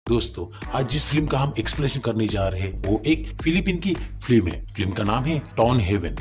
दोस्तों, आज जिस फिल्म का हम एक्सप्लेनेशन करने जा रहे हैं वो एक फिलीपीन की फिल्म है। फिल्म का नाम है टॉन हेवन।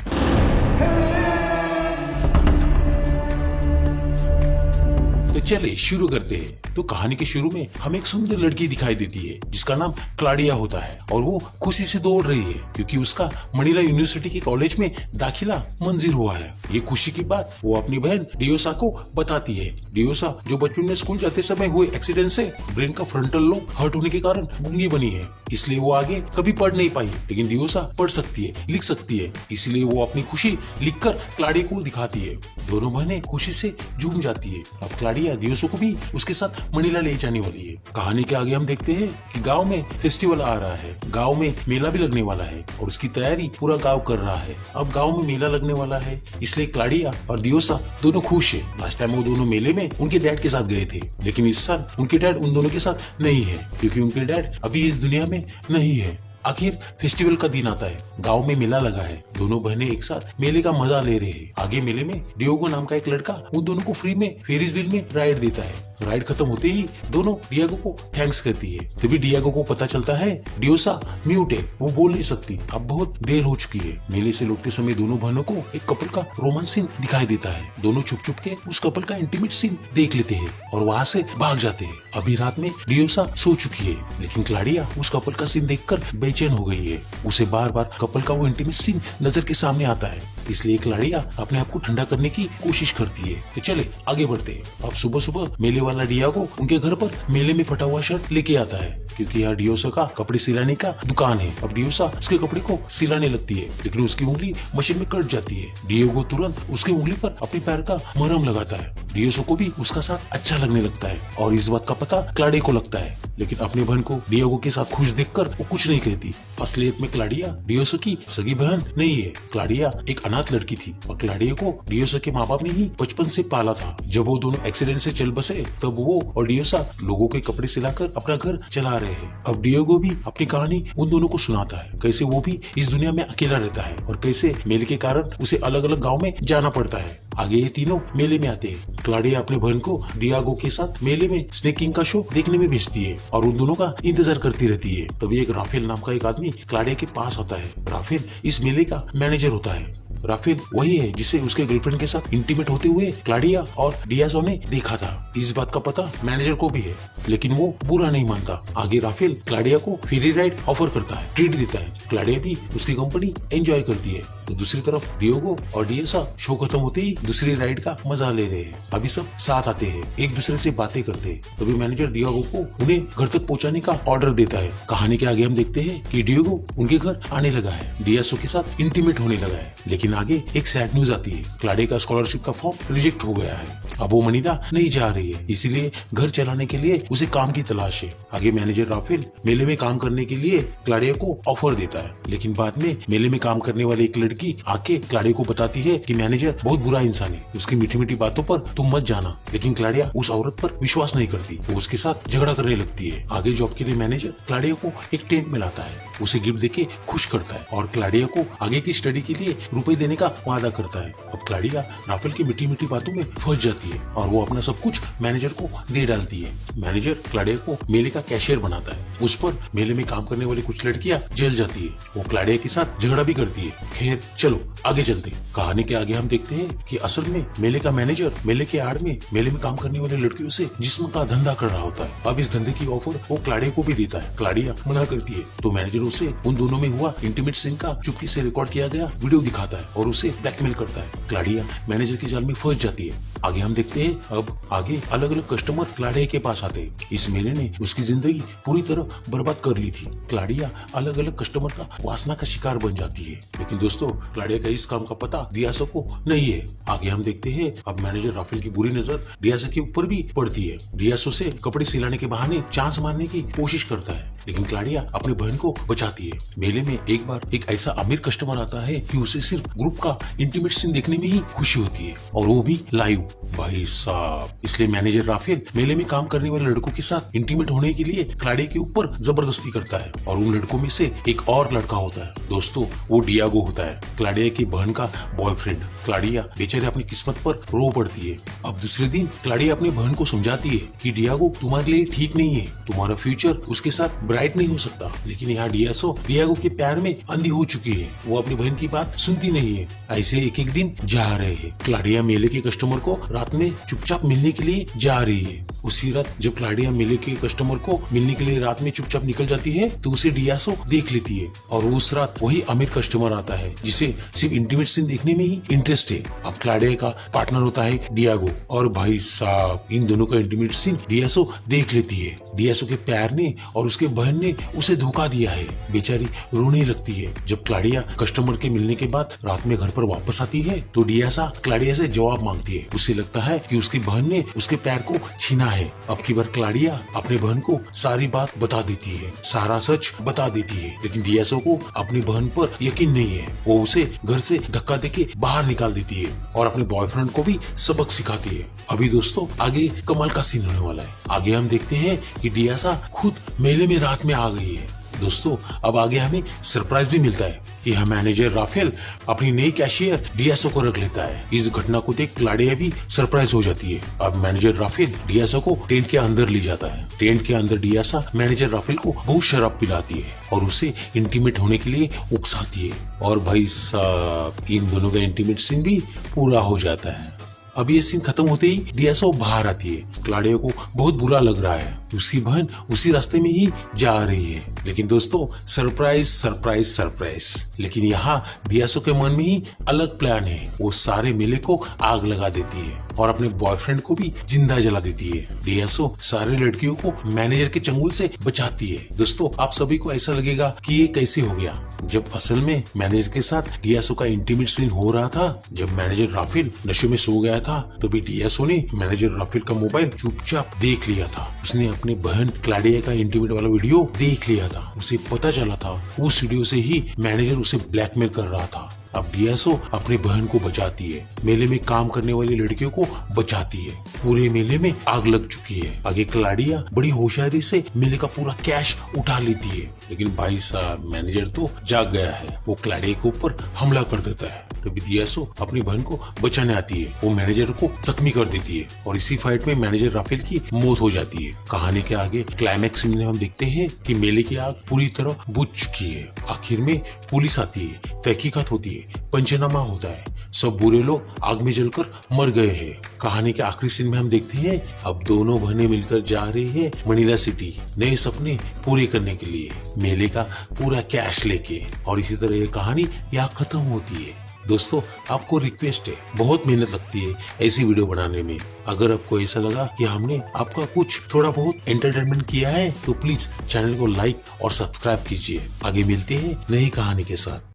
तो चले शुरू करते हैं। तो कहानी के शुरू में हमें एक सुंदर लड़की दिखाई देती है जिसका नाम क्लाडिया होता है और वो खुशी से दौड़ रही है क्योंकि उसका मनीला यूनिवर्सिटी के कॉलेज में दाखिला मंजूर हुआ है। ये खुशी की बात वो अपनी बहन डियोसा को बताती है। डियोसा जो बचपन में स्कूल जाते समय हुए एक्सीडेंट से ब्रेन का फ्रंटल लोब हर्ट होने के कारण गूंगी बनी है, इसलिए वो आगे कभी पढ़ नहीं पाई। लेकिन डियोसा पढ़ सकती है, लिख सकती है, इसलिए वो अपनी खुशी लिखकर क्लाडिया को दिखाती है। दोनों बहनें खुशी से झूम जाती है। अब क्लाडिया डियोसा को भी उसके साथ मनीला ले जाने वाली है। कहानी के आगे हम देखते हैं कि गांव में फेस्टिवल आ रहा है, गांव में मेला भी लगने वाला है और उसकी तैयारी पूरा गांव कर रहा है। अब गांव में मेला लगने वाला है, इसलिए क्लाडिया और डियोसा दोनों खुश है। लास्ट टाइम वो दोनों मेले में उनके डैड के साथ गए थे, लेकिन इस साल उनके डैड उन दोनों के साथ नहीं है क्योंकि उनके डैड अभी इस दुनिया में नहीं है। आखिर फेस्टिवल का दिन आता है, गांव में मेला लगा है, दोनों बहनें एक साथ मेले का मजा ले रहे हैं। आगे मेले में डियोगो नाम का एक लड़का उन दोनों को फ्री में फेरिस व्हील में राइड देता है। राइड खत्म होते ही दोनों डियागो को थैंक्स करती है। तभी डियागो को पता चलता है डियोसा म्यूट है, वो बोल नहीं सकती, अब बहुत देर हो चुकी है। मेले से लौटते समय दोनों बहनों को एक कपल का रोमांस सीन दिखाई देता है। दोनों चुप चुप के उस कपल का इंटीमेट सीन देख लेते हैं और वहाँ से भाग जाते हैं। अभी रात में डियोसा सो चुकी है, लेकिन क्लाडिया उस कपल का सीन देखकर बेचैन हो गई है। उसे बार बार कपल का वो इंटीमेट सीन नजर के सामने आता है, इसलिए क्लाडिया अपने आप को ठंडा करने की कोशिश करती है। तो चले आगे बढ़ते हैं। अब सुबह सुबह मेले वाला डियागो उनके घर पर मेले में फटा हुआ शर्ट लेके आता है क्योंकि यहाँ डियोसा का कपड़े सिलाने का दुकान है। अब डियोसा उसके कपड़े को सिलाने लगती है, लेकिन उसकी उंगली मशीन में कट जाती है। डियोगो तुरंत उसके उंगली पर अपने पैर का मरहम लगाता है। डियोसा को भी उसका साथ अच्छा लगने लगता है और इस बात का पता क्लाडिया को लगता है, लेकिन अपनी बहन को डियोगो के साथ खुश देखकर वो कुछ नहीं कहती। असलियत में क्लाडिया डियोसा की सगी बहन नहीं है। क्लाडिया एक अनाथ लड़की थी और क्लाडिया को डियोसा के माँ बाप ने ही बचपन से पाला था। जब वो दोनों एक्सीडेंट से चल बसे तब वो और डियोसा लोगों के कपड़े सिलाकर अपना घर चला रहे हैं। अब डियोगो भी अपनी कहानी उन दोनों को सुनाता है, कैसे वो भी इस दुनिया में अकेला रहता है और कैसे मेले के कारण उसे अलग अलग गाँव में जाना पड़ता है। आगे ये तीनों मेले में आते हैं। क्लाडिया अपने बहन को डियागो के साथ मेले में स्नेकिंग का शो देखने में भेजती है और उन दोनों का इंतजार करती रहती है। तभी एक राफेल नाम का एक आदमी क्लाडिया के पास आता है। राफेल इस मेले का मैनेजर होता है। राफेल वही है जिसे उसके गर्लफ्रेंड के साथ इंटीमेट होते हुए क्लाडिया और डियाजो ने देखा था। इस बात का पता मैनेजर को भी है, लेकिन वो बुरा नहीं मानता। आगे राफेल क्लाडिया को फ्री राइड ऑफर करता है, ट्रीट देता है। क्लाडिया भी उसकी कंपनी एंजॉय करती है। तो दूसरी तरफ डियोगो और डियोसा शो खत्म होते ही दूसरी राइड का मजा ले रहे हैं। अभी सब साथ आते हैं, एक दूसरे से बातें करते हैं। तभी मैनेजर डियोगो को उन्हें घर तक पहुंचाने का ऑर्डर देता है। कहानी के आगे हम देखते हैं कि डियोगो उनके घर आने लगा है, डियासो के साथ इंटीमेट होने लगा है। लेकिन आगे एक सैड न्यूज आती है, क्लाडिया का स्कॉलरशिप का फॉर्म रिजेक्ट हो गया है। अब वो मनीला नहीं जा रही है, इसीलिए घर चलाने के लिए उसे काम की तलाश है। आगे मैनेजर राफेल मेले में काम करने के लिए क्लाडिया को ऑफर देता है, लेकिन बाद में मेले में काम करने वाली एक लड़की आके क्लाडिया को बताती है कि मैनेजर बहुत बुरा इंसान है, उसकी मीठी मीठी बातों पर तुम मत जाना। लेकिन क्लाडिया उस औरत पर विश्वास नहीं करती, वो उसके साथ झगड़ा करने लगती है। आगे जॉब के लिए मैनेजर क्लाडिया को एक टेंट में लाता है, उसे गिफ्ट देके खुश करता है और क्लाडिया को आगे की स्टडी के लिए रुपए देने का वादा करता है। अब क्लाडिया राफेल की मीठी मीठी बातों में फंस जाती है और वो अपना सब कुछ मैनेजर को दे डालती है। मैनेजर क्लाडिया को मेले का कैशियर बनाता है। उस पर मेले में काम करने वाली कुछ लड़कियां जल जाती है, वो क्लाडिया के साथ झगड़ा भी करती है। खैर चलो आगे चलते। कहानी के आगे हम देखते हैं कि असल में मेले का मैनेजर मेले के आड़ में मेले में काम करने वाली लड़कियों से जिस्म का धंधा कर रहा होता है। अब इस धंधे की ऑफर वो क्लाडिया को भी देता है। क्लाडिया मना करती है तो मैनेजर उसे उन दोनों में हुआ इंटीमेट सीन का चुपके से रिकॉर्ड किया गया वीडियो दिखाता है और उसे ब्लैकमेल करता है। क्लाडिया मैनेजर के जाल में फंस जाती है। आगे हम देखते हैं अब आगे अलग अलग कस्टमर क्लाडिया के पास आते हैं। इस मेले ने उसकी जिंदगी पूरी तरह बर्बाद कर ली थी। क्लाडिया अलग अलग कस्टमर का वासना का शिकार बन जाती है, लेकिन दोस्तों क्लाडिया का इस काम का पता डियासो को नहीं है। आगे हम देखते हैं अब मैनेजर राफेल की बुरी नजर डियासो के ऊपर भी पड़ती है। डियासो से कपड़े सिलाने के बहाने चांस मारने की कोशिश करता है, लेकिन क्लाडिया अपनी बहन को बचाती है। मेले में एक बार एक ऐसा अमीर कस्टमर आता है कि उसे सिर्फ ग्रुप का इंटीमेट सीन देखने में ही खुशी होती है, और वो भी लाइव। भाई साहब, इसलिए मैनेजर राफेल मेले में काम करने वाले लड़कों के साथ इंटीमेट होने के लिए क्लाडिया के ऊपर जबरदस्ती करता है, और उन लड़कों में से एक और लड़का होता है दोस्तों, वो डियागो होता है, क्लाडिया की बहन का बॉयफ्रेंड। क्लाडिया बेचारे अपनी किस्मत पर रो पड़ती है। अब दूसरे दिन क्लाडिया अपनी बहन को समझाती है कि डियागो तुम्हारे लिए ठीक नहीं है, तुम्हारा फ्यूचर उसके साथ ब्राइट नहीं हो सकता। लेकिन यहाँ डियागो के प्यार में अंधी हो चुकी है, वो अपनी बहन की बात सुनती नहीं है। ऐसे एक एक दिन जा रहे हैं। क्लाडिया मेले के कस्टमर को रात में चुपचाप मिलने के लिए जा रही है। उसी रात जब क्लाडिया मेले के कस्टमर को मिलने के लिए रात में चुपचाप निकल जाती है तो उसे डियासो देख लेती है, और उस रात वही अमीर कस्टमर आता है जिसे सिर्फ इंटीमेट सीन देखने में ही इंटरेस्ट है। अब क्लाडिया का पार्टनर होता है डियागो, और भाई साहब इन दोनों का इंटीमेट सीन डियासो देख लेती है। डियासो के प्यार ने और उसके बहन ने उसे धोखा दिया है। बेचारी रोने लगती है। जब क्लाडिया कस्टमर के मिलने के बाद रात में घर पर वापस आती है तो डियासा क्लाडिया से जवाब मांगती है। उसे लगता है कि उसकी बहन ने उसके प्यार को छीना है। अब की बार क्लाडिया अपनी बहन को सारी बात बता देती है, सारा सच बता देती है, लेकिन डियासो को अपनी बहन पर यकीन नहीं है। वो उसे घर से धक्का देके बाहर निकाल देती है और अपने बॉयफ्रेंड को भी सबक सिखाती है। अभी दोस्तों आगे कमाल का सीन होने वाला है। आगे हम देखते हैं कि डियासा खुद मेले में रात में आ गई है। दोस्तों अब आगे हमें सरप्राइज भी मिलता है कि हम मैनेजर राफेल अपनी नई कैशियर डियासो को रख लेता है। इस घटना को देख क्लाडिया भी सरप्राइज हो जाती है। अब मैनेजर राफेल डियासो को टेंट के अंदर ले जाता है। टेंट के अंदर डियासा मैनेजर राफेल को बहुत शराब पिलाती है और उसे इंटीमेट होने के लिए उकसाती है, और भाई साहब इन दोनों का इंटीमेट सीन भी पूरा हो जाता है। अब ये सीन खत्म होते ही डियासो बाहर आती है। क्लाडिया को बहुत बुरा लग रहा है, उसकी बहन उसी रास्ते में ही जा रही है। लेकिन दोस्तों सरप्राइज सरप्राइज सरप्राइज, लेकिन यहाँ डियासो के मन में ही अलग प्लान है। वो सारे मेले को आग लगा देती है और अपने बॉयफ्रेंड को भी जिंदा जला देती है। डियासो सारे लड़कियों को मैनेजर के चंगुल से बचाती है। दोस्तों आप सभी को ऐसा लगेगा कि ये कैसे हो गया, जब असल में मैनेजर के साथ डियासो का इंटीमेट सीन हो रहा था। जब मैनेजर राफेल नशे में सो गया था तो भी डियासो ने मैनेजर राफेल का मोबाइल चुपचाप देख लिया था। उसने अपनी बहन क्लाडिया का इंटीमेट वाला वीडियो देख लिया था। उसे पता चला था उस वीडियो से ही मैनेजर उसे ब्लैकमेल कर रहा था। अब डियासो अपनी बहन को बचाती है, मेले में काम करने वाली लड़कियों को बचाती है। पूरे मेले में आग लग चुकी है। आगे क्लाडिया बड़ी होशियारी से मेले का पूरा कैश उठा लेती है, लेकिन भाई साहब मैनेजर तो जाग गया है। वो क्लाडिया के ऊपर हमला कर देता है। तभी डियासो अपनी बहन को बचाने आती है। वो मैनेजर को जख्मी कर देती है और इसी फाइट में मैनेजर राफेल की मौत हो जाती है। कहानी के आगे क्लाइमैक्स में हम देखते हैं कि मेले की आग पूरी तरह बुझ चुकी है। आखिर में पुलिस आती है, तहकीकात होती है, पंचनामा होता है। सब बुरे लोग आग में जलकर मर गए हैं। कहानी के आखिरी सीन में हम देखते हैं अब दोनों बहनें मिलकर जा रही है मनीला सिटी नए सपने पूरे करने के लिए, मेले का पूरा कैश लेके। और इसी तरह ये कहानी यहाँ खत्म होती है। दोस्तों आपको रिक्वेस्ट है, बहुत मेहनत लगती है ऐसी वीडियो बनाने में। अगर आपको ऐसा लगा कि हमने आपका कुछ थोड़ा बहुत एंटरटेनमेंट किया है तो प्लीज चैनल को लाइक और सब्सक्राइब कीजिए। आगे मिलते हैं नई कहानी के साथ।